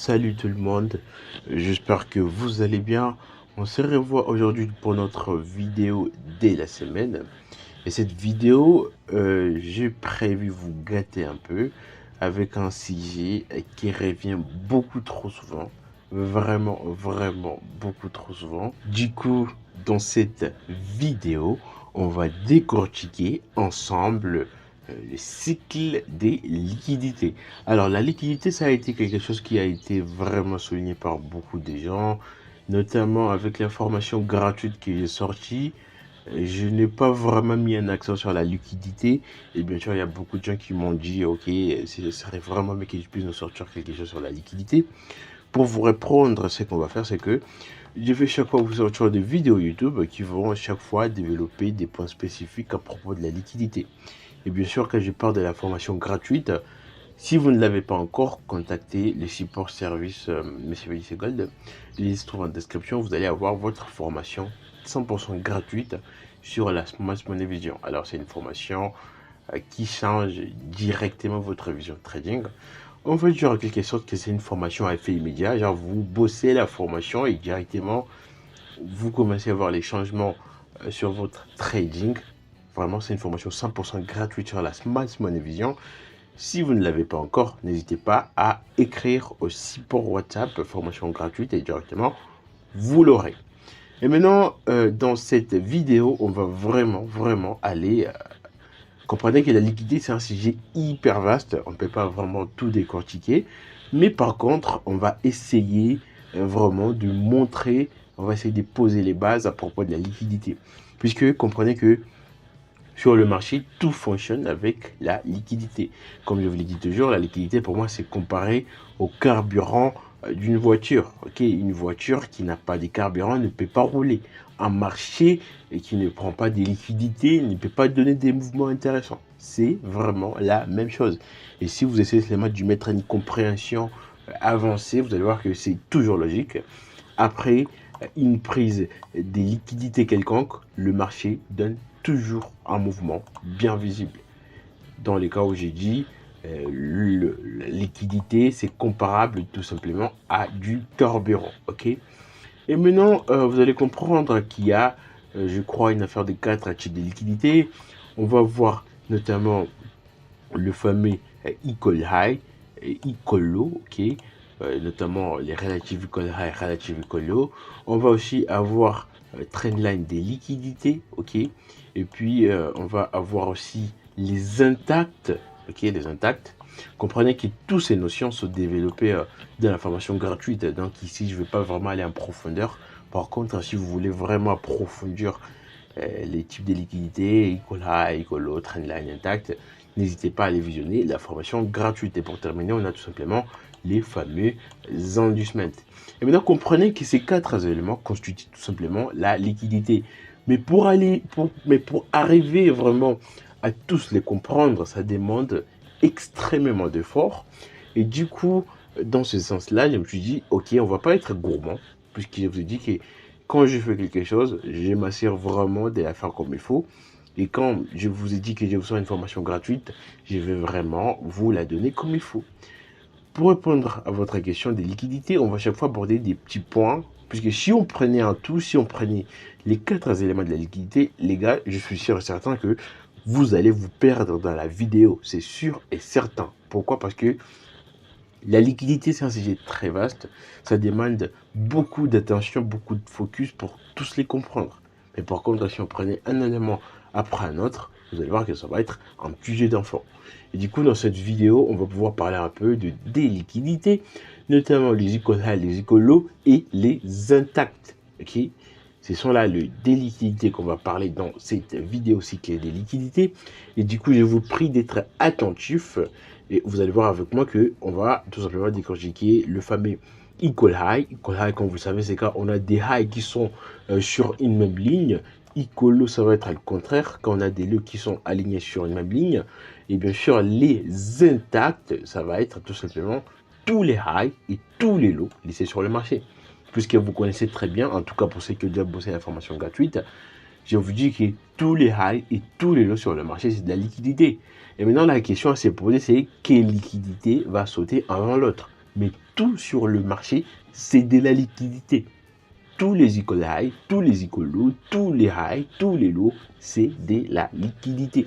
Salut tout le monde, j'espère que vous allez bien. On se revoit aujourd'hui pour notre vidéo dès la semaine. Et cette vidéo, j'ai prévu vous gâter un peu avec un sujet qui revient beaucoup trop souvent. Vraiment beaucoup trop souvent. Du coup, dans cette vidéo, on va décortiquer ensemble le cycle des liquidités. Alors, la liquidité, ça a été quelque chose qui a été vraiment souligné par beaucoup de gens, notamment avec l'information gratuite qui est sortie. Je n'ai pas vraiment mis un accent sur la liquidité. Et bien sûr, il y a beaucoup de gens qui m'ont dit, ok, ce serait vraiment mieux qu'ils puissent nous sortir quelque chose sur la liquidité. Pour vous répondre, ce qu'on va faire, c'est que je vais chaque fois vous sortir des vidéos YouTube qui vont chaque fois développer des points spécifiques à propos de la liquidité. Et bien sûr, quand je parle de la formation gratuite, si vous ne l'avez pas encore, contactez les supports service Messieurs Gold. Les se trouvent en description. Vous allez avoir votre formation 100% gratuite sur la Smart Money Vision. Alors, c'est une formation qui change directement votre vision trading. En fait, genre, en quelque sorte, que c'est une formation à effet immédiat. Genre, vous bossez la formation et directement, vous commencez à voir les changements sur votre trading. Vraiment, c'est une formation 100% gratuite sur la Smart Money Vision. Si vous ne l'avez pas encore, n'hésitez pas à écrire au support WhatsApp, formation gratuite, et directement, vous l'aurez. Et maintenant, dans cette vidéo, on va vraiment aller... comprenez que la liquidité, c'est un sujet hyper vaste. On ne peut pas vraiment tout décortiquer. Mais par contre, on va essayer vraiment de montrer, on va essayer de poser les bases à propos de la liquidité. Puisque comprenez que sur le marché, tout fonctionne avec la liquidité. Comme je vous l'ai dit toujours, la liquidité, pour moi, c'est comparé au carburant d'une voiture. Une voiture qui n'a pas de carburant ne peut pas rouler. Un marché qui ne prend pas de liquidité ne peut pas donner des mouvements intéressants. C'est vraiment la même chose. Et si vous essayez seulement de mettre une compréhension avancée, vous allez voir que c'est toujours logique. Après une prise des liquidités quelconque, le marché donne toujours un mouvement bien visible. Dans les cas où j'ai dit la liquidité, c'est comparable tout simplement à du carburant. Ok. Et maintenant, vous allez comprendre qu'il y a, je crois, une affaire de 4 types de liquidités. On va voir notamment le fameux equal high et equal low, ok, notamment les relative equal high, relative equal low. On va aussi avoir trendline des liquidités, ok, et puis on va avoir aussi les intacts, ok, les intacts. Comprenez que toutes ces notions sont développées dans la formation gratuite, donc ici je ne vais pas vraiment aller en profondeur. Par contre, si vous voulez vraiment approfondir les types de liquidités, equal high, equal low, trendline intact, n'hésitez pas à aller visionner la formation gratuite. Et pour terminer, on a tout simplement les fameux inducements. Et maintenant, comprenez que ces 4 éléments constituent tout simplement la liquidité. Mais pour arriver vraiment à tous les comprendre, ça demande extrêmement d'efforts. Et du coup, dans ce sens-là, je me suis dit, ok, on va pas être gourmand, puisque je vous ai dit que quand je fais quelque chose, je m'assure vraiment de la faire comme il faut. Et quand je vous ai dit que je vous sors une formation gratuite, je vais vraiment vous la donner comme il faut. Pour répondre à votre question des liquidités, on va chaque fois aborder des petits points. Puisque si on prenait un tout, si on prenait les 4 éléments de la liquidité, les gars, je suis sûr et certain que vous allez vous perdre dans la vidéo. C'est sûr et certain. Pourquoi? Parce que la liquidité, c'est un sujet très vaste. Ça demande beaucoup d'attention, beaucoup de focus pour tous les comprendre. Mais par contre, si on prenait un élément après un autre, vous allez voir que ça va être un petit jeu d'enfant. Et du coup, dans cette vidéo, on va pouvoir parler un peu de des liquidités, notamment les equal les equal et les intacts. Ok, ce sont là les liquidités qu'on va parler dans cette vidéo cycle des liquidités. Et du coup, je vous prie d'être attentif. Et vous allez voir avec moi que on va tout simplement décortiquer le fameux equal high. Equal high, comme vous le savez, c'est quand on a des highs qui sont sur une même ligne. Equal low, ça va être le contraire, quand on a des lows qui sont alignés sur une même ligne. Et bien sûr, les intacts, ça va être tout simplement tous les highs et tous les lows laissés sur le marché. Puisque vous connaissez très bien, en tout cas pour ceux qui ont déjà bossé la formation gratuite, je vous dis que tous les highs et tous les lows sur le marché, c'est de la liquidité. Et maintenant, la question à se poser, c'est quelle liquidité va sauter avant l'autre. mais tout sur le marché, c'est de la liquidité. Tous les equal high, tous les equal low, tous les high, tous les lows, c'est de la liquidité.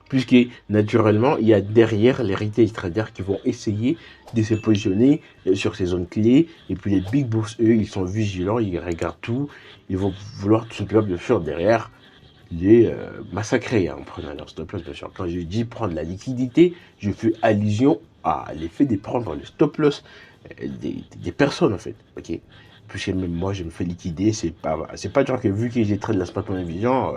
Puisque naturellement, il y a derrière les retail traders qui vont essayer de se positionner sur ces zones clés. Et puis les big boss, eux, ils sont vigilants, ils regardent tout. Ils vont vouloir tout simplement, bien sûr, derrière, les massacrer en prenant leur stop loss, bien sûr. Quand je dis prendre la liquidité, je fais allusion à l'effet de prendre le stop loss des personnes, en fait. Ok, puisque même moi, je me fais liquider. C'est pas genre que vu que j'ai trade la spot en vision,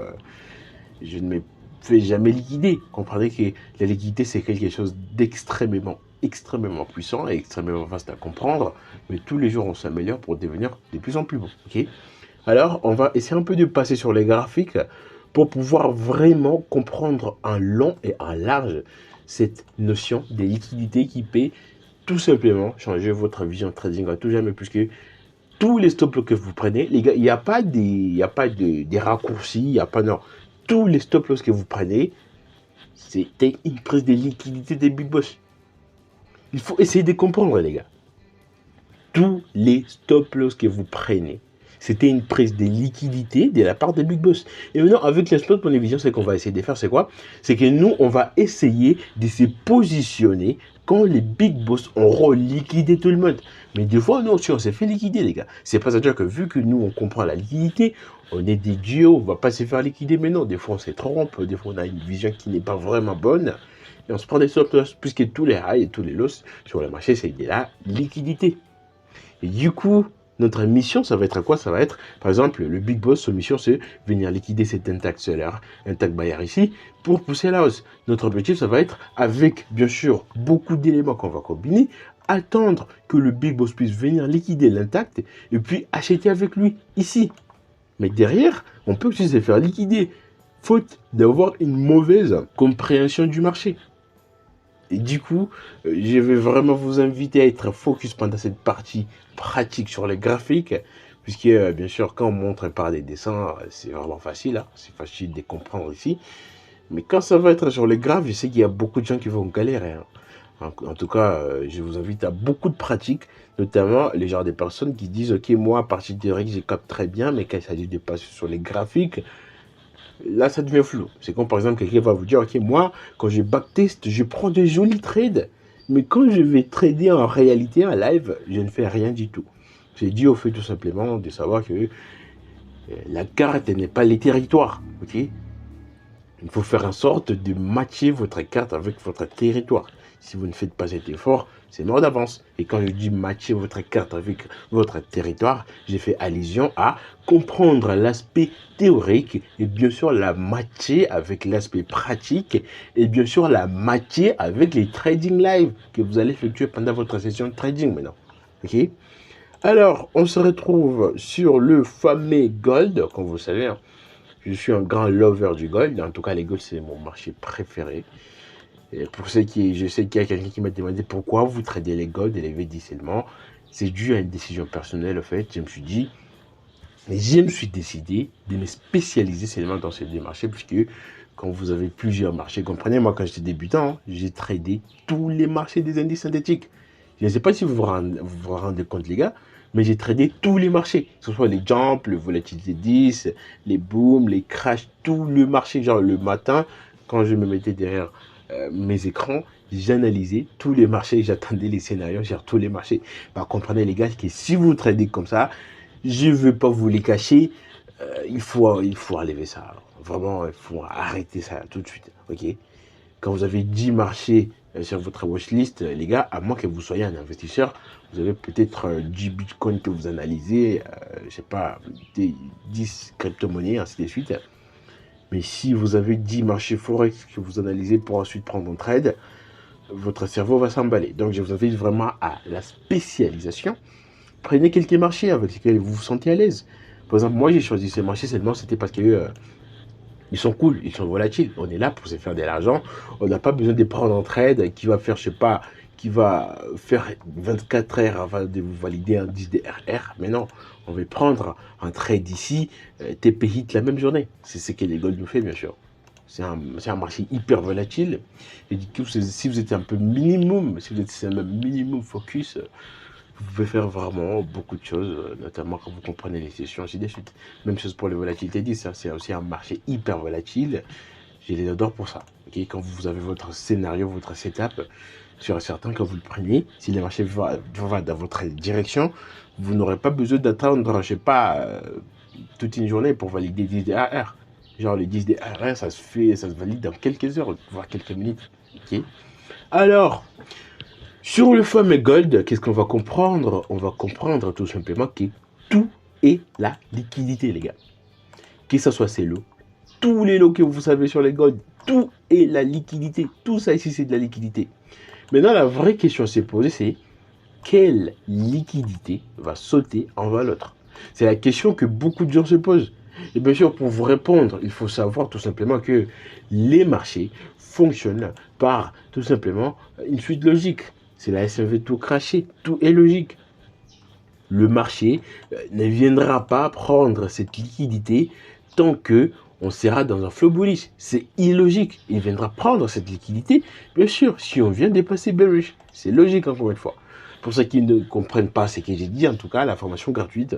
je ne me fais jamais liquider. Comprenez que la liquidité, c'est quelque chose d'extrêmement puissant et extrêmement vaste à comprendre, mais tous les jours on s'améliore pour devenir de plus en plus bon. Ok, alors on va essayer un peu de passer sur les graphiques pour pouvoir vraiment comprendre en long et en large cette notion de liquidité qui peut tout simplement changer votre vision trading à tout jamais, puisque tous les stop loss que vous prenez, les gars, il n'y a pas des raccourcis, il n'y a pas non. Tous les stop loss que vous prenez, c'était une prise de liquidité des big boss. Il faut essayer de comprendre, les gars. Tous les stop loss que vous prenez, c'était une prise de liquidité de la part des big boss. Et maintenant, avec les spots pour les visions, ce qu'on va essayer de faire, c'est quoi? C'est que nous, on va essayer de se positionner quand les big boss auront liquidé tout le monde. Mais des fois, nous aussi, on s'est fait liquider, les gars. C'est pas à dire que vu que nous, on comprend la liquidité, on est des duos, on va pas se faire liquider. Mais non, des fois, on se trompe, des fois, on a une vision qui n'est pas vraiment bonne. Et on se prend des stop loss, puisque tous les highs et tous les loss sur le marché, c'est de la liquidité. Et du coup, notre mission, ça va être quoi? Ça va être, par exemple, le big boss, son mission, c'est venir liquider cet intact seller, intact buyer ici, pour pousser la hausse. Notre objectif, ça va être, avec, bien sûr, beaucoup d'éléments qu'on va combiner, attendre que le big boss puisse venir liquider l'intact, et puis acheter avec lui, ici. Mais derrière, on peut aussi se faire liquider, faute d'avoir une mauvaise compréhension du marché. Et du coup, je vais vraiment vous inviter à être focus pendant cette partie pratique sur les graphiques, puisque bien sûr, quand on montre par des dessins, c'est vraiment facile, hein, c'est facile de comprendre ici. Mais quand ça va être sur les graphes, je sais qu'il y a beaucoup de gens qui vont galérer. Hein. En tout cas, je vous invite à beaucoup de pratiques, notamment les genres de personnes qui disent, ok, moi, à partir théorique, je capte très bien, mais quand il s'agit de passer sur les graphiques, là, ça devient flou. C'est comme par exemple quelqu'un va vous dire, ok, moi, quand je backtest, je prends de jolis trades, mais quand je vais trader en réalité, en live, je ne fais rien du tout. C'est dû au fait tout simplement de savoir que la carte n'est pas les territoires, ok? Il faut faire en sorte de matcher votre carte avec votre territoire. Si vous ne faites pas cet effort, c'est mort d'avance. Et quand je dis matcher votre carte avec votre territoire, j'ai fait allusion à comprendre l'aspect théorique et bien sûr la matcher avec l'aspect pratique et bien sûr la matcher avec les trading live que vous allez effectuer pendant votre session de trading maintenant. Ok? Alors, on se retrouve sur le fameux gold, comme vous savez. Hein, je suis un grand lover du gold. En tout cas, les gold, c'est mon marché préféré. Et pour ceux qui, je sais qu'il y a quelqu'un qui m'a demandé pourquoi vous tradez les gold et les VD seulement. C'est dû à une décision personnelle, en fait. Je me suis décidé de me spécialiser seulement dans ces deux marchés, puisque quand vous avez plusieurs marchés, comprenez, moi, quand j'étais débutant, j'ai tradé tous les marchés des indices synthétiques. Je ne sais pas si vous vous rendez compte, les gars, mais j'ai tradé tous les marchés, que ce soit les jumps, le volatilité 10, les booms, les crashs, tout le marché. Genre le matin, quand je me mettais derrière mes écrans, j'analysais tous les marchés, j'attendais les scénarios sur tous les marchés. Bah, comprenez les gars que si vous tradez comme ça, je ne veux pas vous les cacher, il faut enlever ça. Vraiment, il faut arrêter ça tout de suite. Ok? Quand vous avez 10 marchés sur votre watchlist, les gars, à moins que vous soyez un investisseur, vous avez peut-être 10 bitcoins que vous analysez, je sais pas, 10 crypto-monnaies, ainsi de suite. Mais si vous avez 10 marchés forex que vous analysez pour ensuite prendre un trade, votre cerveau va s'emballer. Donc, je vous invite vraiment à la spécialisation. Prenez quelques marchés avec lesquels vous vous sentez à l'aise. Par exemple, moi, j'ai choisi ces marchés seulement, c'était parce que ils sont cool, ils sont volatiles. On est là pour se faire de l'argent. On n'a pas besoin de prendre un trade qui va faire, je sais pas, qui va faire 24 heures avant de vous valider un 10 de RR. Mais non, on va prendre un trade ici, TP hit la même journée. C'est ce que les gold nous fait, bien sûr. c'est un marché hyper volatile. Et du coup, si vous êtes un peu minimum, si vous êtes un minimum focus, vous pouvez faire vraiment beaucoup de choses, notamment quand vous comprenez les sessions, ainsi de suite. Même chose pour les volatilités 10, c'est aussi un marché hyper volatile. J'ai les d'or pour ça. Okay, quand vous avez votre scénario, votre setup, sur certain, quand vous le prenez, si le marché va dans votre direction, vous n'aurez pas besoin d'attendre, je sais pas, toute une journée pour valider 10 DRR. Genre les 10 DRR, ça se valide dans quelques heures, voire quelques minutes. Okay. Alors, sur le fameux gold, qu'est-ce qu'on va comprendre? On va comprendre tout simplement que tout est la liquidité, les gars. Que ce soit ces lots, tous les lots que vous savez sur les gold, tout est la liquidité. Tout ça ici, c'est de la liquidité. Maintenant, la vraie question à se poser, c'est quelle liquidité va sauter envers l'autre? C'est la question que beaucoup de gens se posent. Et bien sûr, pour vous répondre, il faut savoir tout simplement que les marchés fonctionnent par tout simplement une suite logique. C'est la SMV tout craché, tout est logique. Le marché ne viendra pas prendre cette liquidité tant que on sera dans un flow bullish. C'est illogique. Il viendra prendre cette liquidité, bien sûr, si on vient dépasser bearish. C'est logique encore une fois. Pour ceux qui ne comprennent pas ce que j'ai dit, en tout cas, la formation gratuite,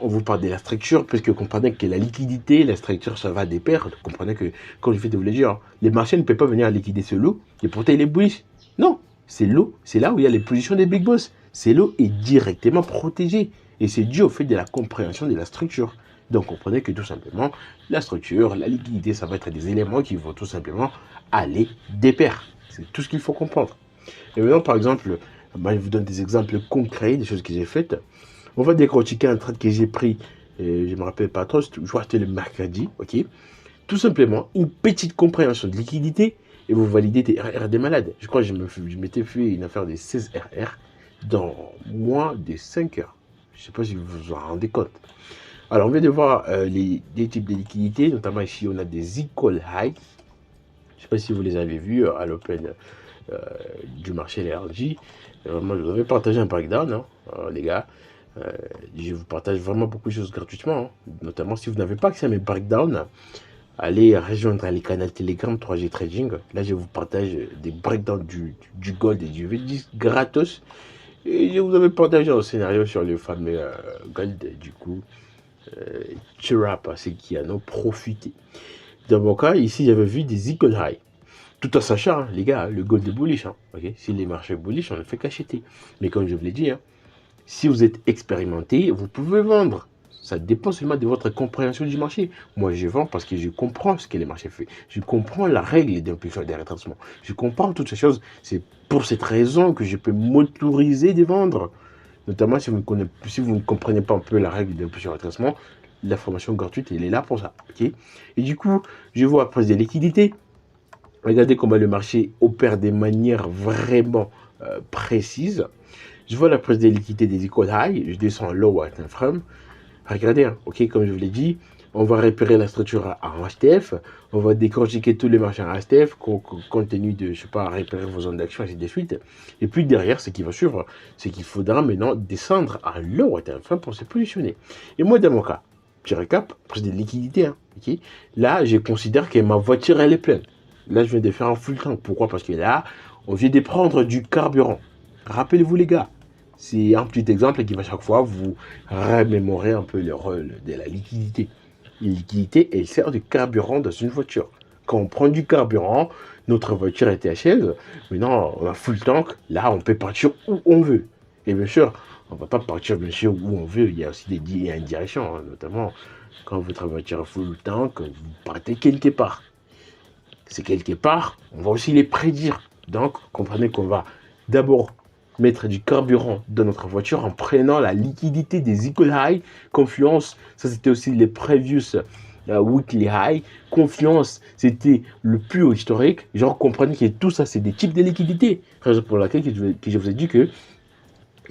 on vous parle de la structure, puisque vous comprenez que la liquidité, la structure, ça va des paires. Vous comprenez que, quand je fais de vous le dire, les marchés ne peuvent pas venir liquider ce lot, et pourtant il est bullish. Non, c'est l'eau, c'est là où il y a les positions des big boss. C'est l'eau est directement protégée, et c'est dû au fait de la compréhension de la structure. Donc comprenez que tout simplement, la structure, la liquidité, ça va être des éléments qui vont tout simplement aller des paires. C'est tout ce qu'il faut comprendre. Et maintenant, par exemple, je vous donne des exemples concrets, des choses que j'ai faites. On va décortiquer un trade que j'ai pris, je ne me rappelle pas trop, je crois que c'était le mercredi, ok. Tout simplement, une petite compréhension de liquidité et vous validez des RR des malades. Je crois que je m'étais fait une affaire des 16 RR dans moins de 5 heures. Je ne sais pas si vous vous en rendez compte. Alors, on vient de voir les types de liquidités, notamment ici, on a des equal high. Je ne sais pas si vous les avez vus à l'open du marché LRJ. Moi, je vous avais partagé un breakdown, hein, les gars. Je vous partage vraiment beaucoup de choses gratuitement, hein. Notamment si vous n'avez pas accès à mes breakdowns, allez rejoindre les canaux Telegram 3G Trading. Là, je vous partage des breakdowns du gold et du V10 gratos. Et je vous avais partagé un scénario sur le fameux gold. Du coup, cheer up à ceux qui en ont profité. Dans mon cas, ici, j'avais vu des equal high. Tout en sachant, hein, les gars, le gold est bullish. Hein, okay. Si les marchés bullish, on ne fait qu'acheter. Mais comme je vous l'ai dit, hein, si vous êtes expérimenté, vous pouvez vendre. Ça dépend seulement de votre compréhension du marché. Moi, je vends parce que je comprends ce que les marchés font. Je comprends la règle d'impulsion et des retraitements. Je comprends toutes ces choses. C'est pour cette raison que je peux m'autoriser de vendre. Notamment si vous ne comprenez pas un peu la règle d'impulsion et des retraitements, la formation gratuite, elle est là pour ça. Okay. Et du coup, je vois après des liquidités. Regardez comment le marché opère de manière vraiment précise. Je vois la prise de liquidité des equal high, je descends en low à un frame. Regardez, hein, ok, comme je vous l'ai dit, on va repérer la structure en HTF, on va décortiquer tous les marchés en HTF, compte tenu de, je sais pas, repérer vos zones d'action, ainsi de suite. Et puis derrière, ce qui va suivre, c'est qu'il faudra maintenant descendre en low à un frame pour se positionner. Et moi, dans mon cas, petit récap, prise de liquidité, hein, ok. Là, je considère que ma voiture, elle est pleine. Là, je viens de faire un full tank. Pourquoi? Parce que là, on vient de prendre du carburant. Rappelez-vous, les gars, c'est un petit exemple qui va chaque fois vous remémorer un peu le rôle de la liquidité. La liquidité, elle sert de carburant dans une voiture. Quand on prend du carburant, notre voiture est THL. Maintenant, on a full tank. Là, on peut partir où on veut. Et bien sûr, on ne va pas partir bien sûr où on veut. Il y a aussi il y a une direction, hein, notamment quand votre voiture est full tank, vous partez quelque part. C'est quelque part, on va aussi les prédire. Donc, comprenez qu'on va d'abord mettre du carburant dans notre voiture en prenant la liquidité des equal high, confluence, ça c'était aussi les previous weekly high, confluence, c'était le plus haut historique. Genre, comprenez que tout ça, c'est des types de liquidités. Raison pour laquelle je vous ai dit que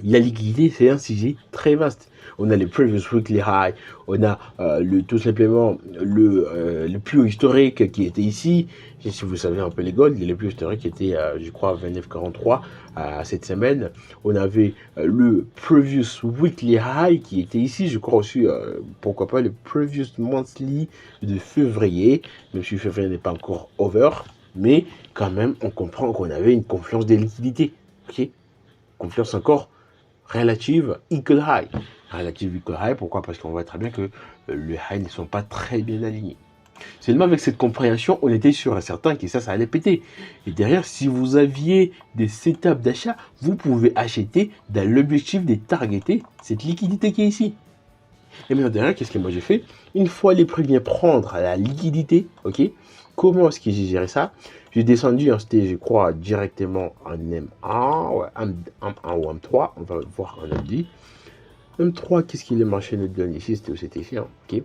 La liquidité, c'est un sujet très vaste. On a les previous weekly high, on a tout simplement le plus haut historique qui était ici. Et si vous savez un peu les golds, les plus historiques étaient, je crois, 29,43 cette semaine. On avait le previous weekly high qui était ici. Je crois aussi, pourquoi pas, le previous monthly de février. Même si février n'est pas encore over. Mais quand même, on comprend qu'on avait une confiance des liquidités. Ok, confiance encore relative equal high. Relative equal high, pourquoi? Parce qu'on voit très bien que les highs ne sont pas très bien alignés. Seulement avec cette compréhension, on était sûr et certain que ça allait péter. Et derrière, si vous aviez des setups d'achat, vous pouvez acheter dans l'objectif de targeter cette liquidité qui est ici. Et maintenant derrière, qu'est-ce que moi j'ai fait? Une fois les prix viennent prendre la liquidité, ok, comment est-ce que j'ai géré ça? J'ai descendu, c'était je crois directement en M1, ouais, M1 ou M3, on va voir en M10. M3, qu'est-ce qu'il est marché nous donne ici? C'était ici, hein, ok.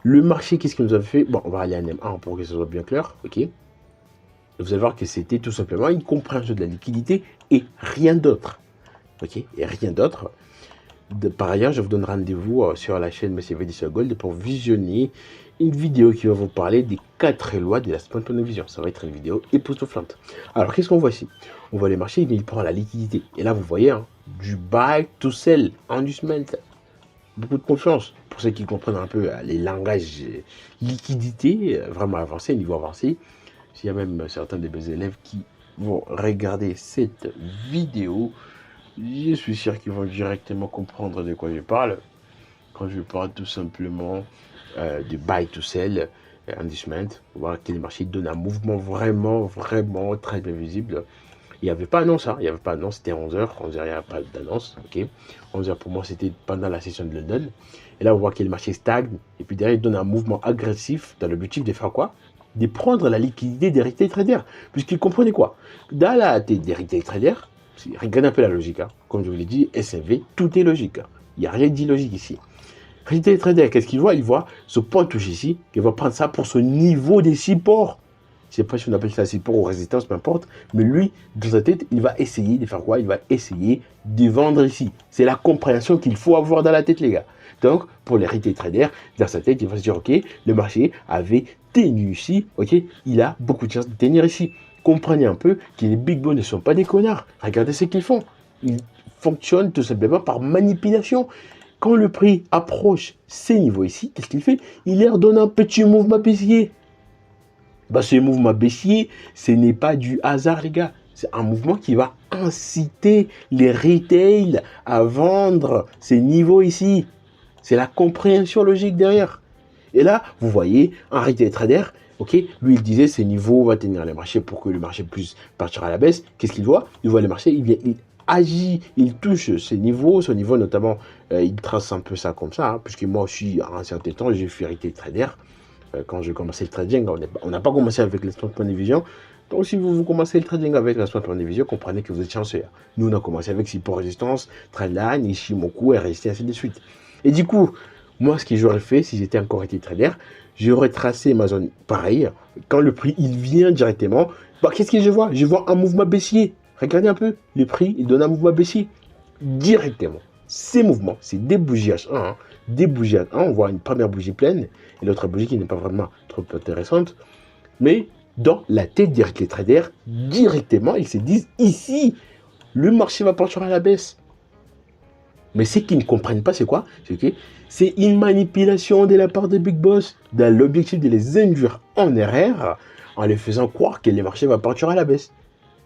Le marché, qu'est-ce qu'il nous a fait? Bon, on va aller en M1 pour que ce soit bien clair, ok. Vous allez voir que c'était tout simplement une compréhension de la liquidité et rien d'autre, ok, et rien d'autre. Par ailleurs, je vous donne rendez-vous sur la chaîne MCV10 Gold pour visionner une vidéo qui va vous parler des 4 lois de la spontané vision. Ça va être une vidéo époustouflante. Alors, qu'est-ce qu'on voit ici? On voit les marchés, il prend la liquidité. Et là, vous voyez, hein, du buy to sell, inducement. Beaucoup de confiance. Pour ceux qui comprennent un peu les langages liquidité, vraiment avancé, niveau avancé. S'il y a même certains de mes élèves qui vont regarder cette vidéo, je suis sûr qu'ils vont directement comprendre de quoi je parle. Quand je parle tout simplement de buy to sell, inducement, voir que les marchés donnent un mouvement vraiment très bien visible. Il n'y avait pas d'annonce, hein. Il n'y avait pas d'annonce, c'était 11h, 11h il n'y avait pas d'annonce, ok. 11h pour moi c'était pendant la session de London. Et là on voit que les marchés stagnent, et puis derrière ils donnent un mouvement agressif dans l'objectif de faire quoi? De prendre la liquidité des retail traders, puisqu'ils comprenaient quoi? Dans la tête des retail traders, regardez un peu la logique, hein. Comme je vous l'ai dit, SMV, tout est logique, hein. Il n'y a rien d'illogique ici. Retail trader, qu'est-ce qu'il voit? Il voit ce point touche ici, qu'il va prendre ça pour ce niveau des supports. Je ne sais pas si on appelle ça support ou résistance, peu importe. Mais lui, dans sa tête, il va essayer de faire quoi? Il va essayer de vendre ici. C'est la compréhension qu'il faut avoir dans la tête, les gars. Donc, pour les retail traders, dans sa tête, il va se dire, ok, le marché avait tenu ici, ok, il a beaucoup de chances de tenir ici. Comprenez un peu que les big boys ne sont pas des connards. Regardez ce qu'ils font. Ils fonctionnent tout simplement par manipulation. Quand le prix approche ces niveaux ici, qu'est-ce qu'il fait? Il leur donne un petit mouvement baissier. Bah, ce mouvement baissier, ce n'est pas du hasard, les gars. C'est un mouvement qui va inciter les retail à vendre ces niveaux ici. C'est la compréhension logique derrière. Et là, vous voyez, un retail trader, ok, lui, il disait ces niveaux vont tenir les marchés pour que le marché puisse partir à la baisse. Qu'est-ce qu'il voit? Il voit les marchés, il agit, il touche ces niveaux, ce niveau notamment, il trace un peu ça comme ça, hein, puisque moi aussi, à un certain temps, j'ai fait retail trader. Quand j'ai commencé le trading, on n'a pas commencé avec la spontané vision. Donc si vous commencez le trading avec la spontané vision, comprenez que vous êtes chanceux. Nous, on a commencé avec support résistance, trendline, Ishimoku, RST, ainsi de suite. Et du coup, moi, ce que j'aurais fait, si j'étais encore été trader, j'aurais tracé ma zone pareil. Quand le prix, il vient directement, bah, qu'est-ce que je vois? Je vois un mouvement baissier. Regardez un peu, le prix, il donne un mouvement baissier directement. Ces mouvements, c'est des bougies H1, hein. Des bougies H1, on voit une première bougie pleine et l'autre bougie qui n'est pas vraiment trop intéressante. Mais dans la tête des traders, directement, ils se disent ici, le marché va partir à la baisse. Mais ce qu'ils ne comprennent pas, c'est quoi? C'est que c'est une manipulation de la part des big boss dans l'objectif de les induire en erreur en les faisant croire que les marchés vont partir à la baisse.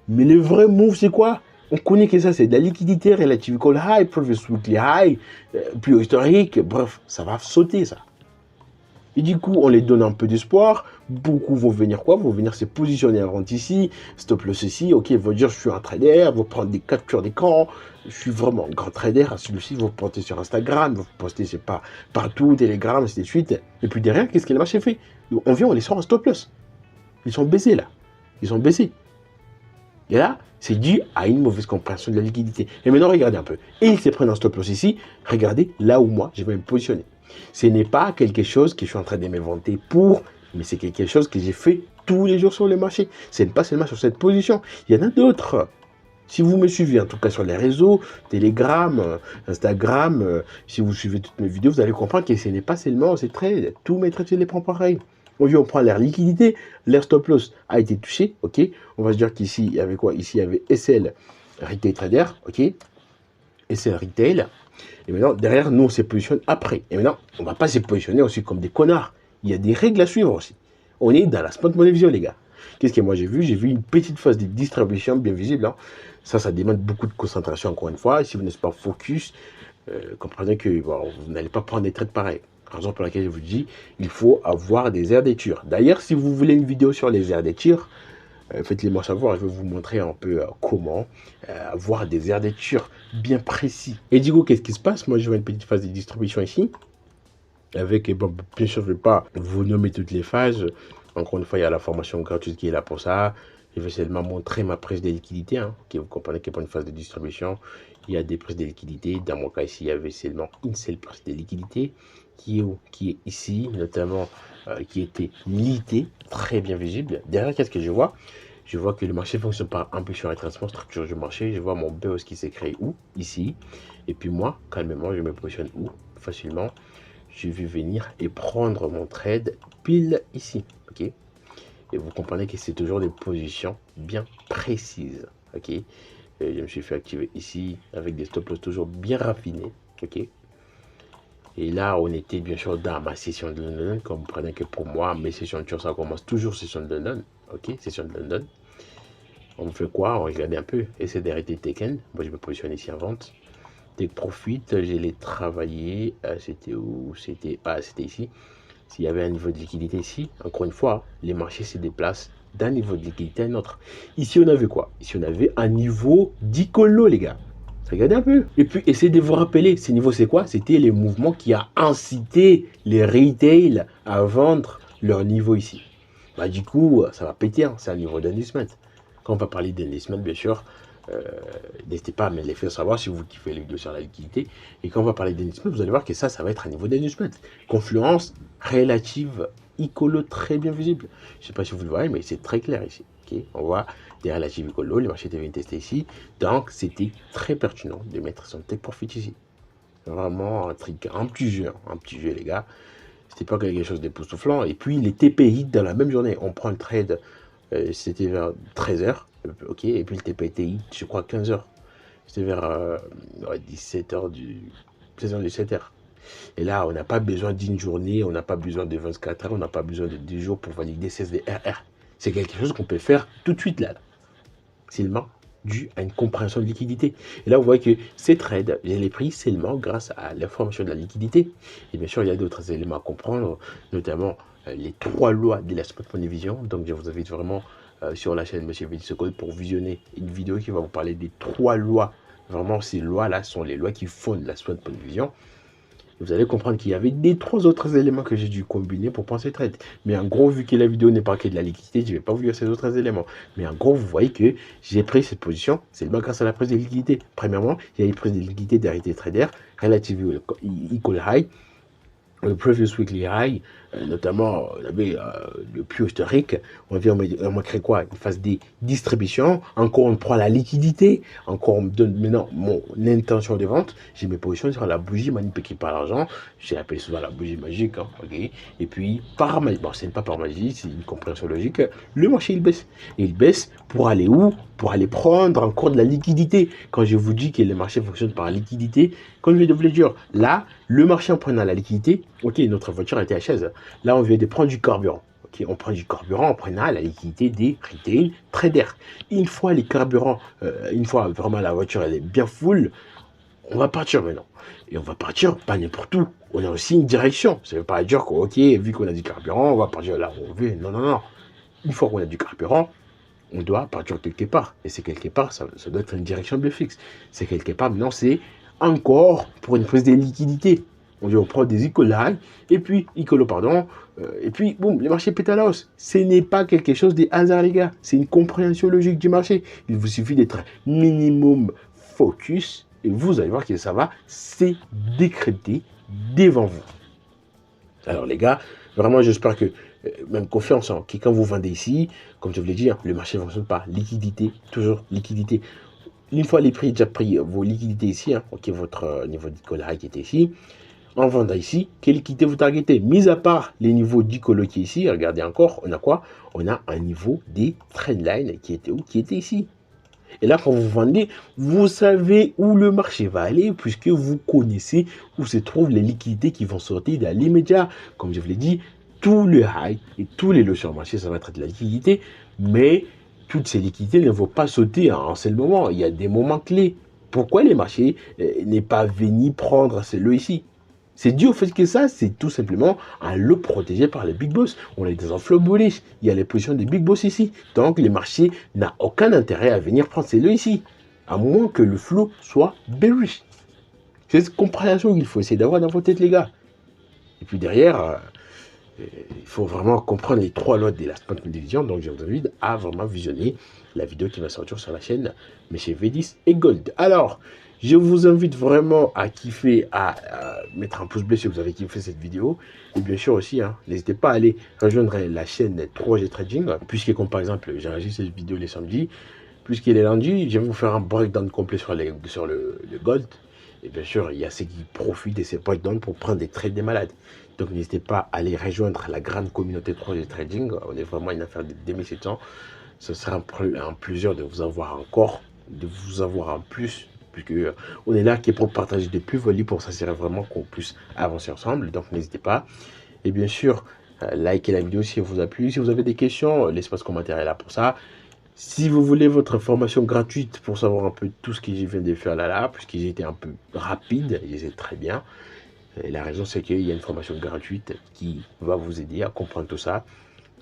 Mais le vrai move, c'est quoi? On connaît que ça, c'est de la liquidité relative call high, previous weekly high, plus haut historique, bref, ça va sauter ça. Et du coup, on les donne un peu d'espoir. Beaucoup vont venir quoi? Vont venir se positionner avant ici, stop loss ici, ok, vont dire je suis un trader, vont prendre des captures d'écran, je suis vraiment un grand trader, à celui-ci, vous postez sur Instagram, vous postez, je sais pas, partout, Telegram, ainsi de suite. Et puis derrière, qu'est-ce que le marché fait? On vient, on les sort en stop loss. Ils sont baissés là. Ils sont baissés. Et là, c'est dû à une mauvaise compréhension de la liquidité. Et maintenant, regardez un peu. Et ils se prennent un stop loss ici. Regardez là où moi, je vais me positionner. Ce n'est pas quelque chose que je suis en train de m'inventer pour, mais c'est quelque chose que j'ai fait tous les jours sur le marché. Ce n'est pas seulement sur cette position. Il y en a d'autres. Si vous me suivez, en tout cas sur les réseaux, Telegram, Instagram, si vous suivez toutes mes vidéos, vous allez comprendre que ce n'est pas seulement ces trades. Tous mes trades, je les prends pareil. On prend l'air liquidité, l'air stop loss a été touché, ok. On va se dire qu'ici, il y avait quoi? Ici, il y avait SL Retail Trader, ok. SL Retail. Et maintenant, derrière, nous, on se positionne après. Et maintenant, on ne va pas se positionner aussi comme des connards. Il y a des règles à suivre aussi. On est dans la spot money vision, les gars. Qu'est-ce que moi j'ai vu? J'ai vu une petite phase de distribution bien visible. Hein. Ça demande beaucoup de concentration, encore une fois. Si vous n'êtes pas focus, comprenez que bon, vous n'allez pas prendre des trades pareils. Raison pour laquelle je vous dis, il faut avoir des aires d'étude. D'ailleurs, si vous voulez une vidéo sur les aires d'étude, faites-les moi savoir, je vais vous montrer un peu comment avoir des aires d'étude bien précis. Et du coup, qu'est-ce qui se passe? Moi, je vois une petite phase de distribution ici. Avec, bon, bien sûr, je ne vais pas vous nommer toutes les phases. Encore une fois, il y a la formation gratuite qui est là pour ça. Je vais seulement montrer ma prise de liquidité. Hein, vous comprenez que pour une phase de distribution, il y a des prises de liquidité. Dans mon cas ici, il y avait seulement une seule prise de liquidité qui est ici, notamment qui était limitée, très bien visible. Derrière, qu'est-ce que je vois? Je vois que le marché fonctionne par impulsion et retracement, structure du marché. Je vois mon BOS qui s'est créé où? Ici. Et puis moi, calmement, je me positionne où? Facilement. Je vais venir et prendre mon trade pile ici. Ok. Et vous comprenez que c'est toujours des positions bien précises. Ok. Et je me suis fait activer ici avec des stop loss toujours bien raffinés. Ok. Et là, on était bien sûr dans ma session de London. Comme vous comprenez que pour moi, mes sessions de ça commence toujours session de London. Ok, session de London. On fait quoi? On regarde un peu. Et c'est d'arrêter Taken. Moi, je me positionne ici en vente. Take Profit, je l'ai travaillé. C'était où? C'était ici. S'il y avait un niveau de liquidité ici, encore une fois, les marchés se déplacent d'un niveau de liquidité à un autre. Ici, on avait quoi? Ici, on avait un niveau d'Icolo, les gars. Regardez un peu. Et puis, essayez de vous rappeler, ces niveaux, c'est quoi? C'était les mouvements qui a incité les retail à vendre leur niveau ici. Bah, du coup, ça va péter, hein. C'est un niveau d'investment. Quand on va parler d'investment, bien sûr, n'hésitez pas à me les faire savoir si vous kiffez les vidéos sur la liquidité. Et quand on va parler d'investment, vous allez voir que ça va être un niveau d'investment. Confluence relative, Icolo très bien visible. Je ne sais pas si vous le voyez, mais c'est très clair ici. Okay, on voit des relatives Icolo, les marchés étaient testés ici. Donc, c'était très pertinent de mettre son take profit ici. Vraiment un truc, un petit jeu, les gars. C'était pas quelque chose d'époustouflant. Et puis, les TPI dans la même journée, on prend le trade, c'était vers 13h. Ok, et puis le TPTI, je crois 15h. C'était vers 17h 16h, 17h. Et là, on n'a pas besoin d'une journée, on n'a pas besoin de 24 heures, on n'a pas besoin de 10 jours pour valider CSDRR. C'est quelque chose qu'on peut faire tout de suite là. Seulement dû à une compréhension de liquidité. Et là, vous voyez que ces trades, je les pris seulement grâce à l'information de la liquidité. Et bien sûr, il y a d'autres éléments à comprendre, notamment les 3 lois de la spot money vision. Donc, je vous invite vraiment sur la chaîne Monsieur Vidisocode pour visionner une vidéo qui va vous parler des 3 lois. Vraiment, ces lois-là sont les lois qui fondent la spot money vision. Vous allez comprendre qu'il y avait des 3 autres éléments que j'ai dû combiner pour penser trade. Mais en gros, vu que la vidéo n'est pas que de la liquidité, je ne vais pas vous dire ces autres éléments. Mais en gros, vous voyez que j'ai pris cette position seulement grâce à la prise de liquidité. Premièrement, il y a une prise de liquidité d'arrêté trader, relative equal high, le previous weekly high, notamment on avait le plus historique, on m'a créé quoi? Une phase de distribution, encore on prend la liquidité, encore on me donne maintenant mon intention de vente, j'ai mes positions sur la bougie manipulée par l'argent, j'ai appelé souvent la bougie magique, hein, okay. Et puis par magie, bon c'est pas par magie, c'est une compréhension logique, le marché il baisse, et il baisse pour aller où? Pour aller prendre encore de la liquidité. Quand je vous dis que le marché fonctionne par la liquidité, comme je vais vous le dire, là, le marché en prenant la liquidité, ok, notre voiture était à chaise. Là, on vient de prendre du carburant. Ok, on prend du carburant en prenant la liquidité des retail traders. Une fois les carburants, une fois vraiment la voiture elle est bien full, on va partir maintenant. Et on va partir pas n'importe où. On a aussi une direction. Ça ne veut pas dire que, ok, vu qu'on a du carburant, on va partir là où on veut. Non, non, non. Une fois qu'on a du carburant, on doit partir quelque part. Et c'est quelque part, ça doit être une direction bien fixe. C'est quelque part, maintenant, c'est encore pour une prise de liquidité. On prend des Icolo, et puis, et puis, boum, le marché pète à la hausse. Ce n'est pas quelque chose de hasard, les gars. C'est une compréhension logique du marché. Il vous suffit d'être minimum focus, et vous allez voir que ça va se décrypter devant vous. Alors, les gars, vraiment, j'espère que même confiance que quand vous vendez ici, comme je vous l'ai dit, hein, le marché ne fonctionne pas. Liquidité, toujours liquidité. une fois les prix déjà pris, vos liquidités ici, hein, ok, votre niveau d'Icolorie qui était ici, en vendant ici, quelle liquidité vous targetez? Mis à part les niveaux d'Icolo qui est ici, regardez encore, on a quoi? On a un niveau des trendlines qui était où? Qui était ici. Et là, quand vous vendez, vous savez où le marché va aller puisque vous connaissez où se trouvent les liquidités qui vont sortir dans l'immédiat. Comme je vous l'ai dit, tout le high et tous les lots sur le marché, ça va être de la liquidité, mais toutes ces liquidités ne vont pas sauter en un seul moment. Il y a des moments clés. Pourquoi les marchés n'est pas venu prendre ces lots ici? C'est dû au fait que ça, c'est tout simplement un lot protégé par les big boss. On a des inflows bullish, il y a les positions des big boss ici. Donc les marchés n'ont aucun intérêt à venir prendre ces lots ici, à moins que le flow soit bearish. C'est cette compréhension qu'il faut essayer d'avoir dans vos têtes, les gars. Et puis derrière, il faut vraiment comprendre les trois lois de la Spot Division. Donc je vous invite à vraiment visionner la vidéo qui va sortir sur la chaîne Monsieur V10 et Gold. Alors, je vous invite vraiment à kiffer, à mettre un pouce bleu si vous avez kiffé cette vidéo. Et bien sûr aussi, hein, n'hésitez pas à aller rejoindre la chaîne 3G Trading. Puisque comme par exemple, j'ai enregistré cette vidéo les samedis. Puisqu'il est lundi, je vais vous faire un breakdown complet sur le Gold. Et bien sûr, il y a ceux qui profitent de ces breakdowns pour prendre des trades des malades. Donc n'hésitez pas à aller rejoindre la grande communauté 3G Trading. On est vraiment une affaire de 2700. Ce sera un plaisir de vous avoir encore, de vous avoir en plus, puisque on est là qui est pour partager des plus-values, pour s'assurer vraiment qu'on puisse avancer ensemble. Donc n'hésitez pas. Et bien sûr, likez la vidéo si elle vous a plu. Si vous avez des questions, l'espace commentaire est là pour ça. Si vous voulez votre formation gratuite pour savoir un peu tout ce que je viens de faire là, puisque j'ai été un peu rapide, et c'est très bien. Et la raison, c'est qu'il y a une formation gratuite qui va vous aider à comprendre tout ça.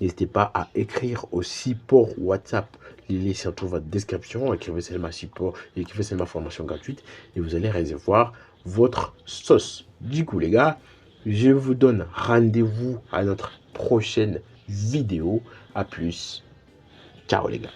N'hésitez pas à écrire au support WhatsApp. Les liens se trouvent dans votre description. Écrivez seulement support, écrivez seulement formation gratuite et vous allez recevoir votre sauce. Du coup, les gars, je vous donne rendez-vous à notre prochaine vidéo. À plus. Ciao, les gars.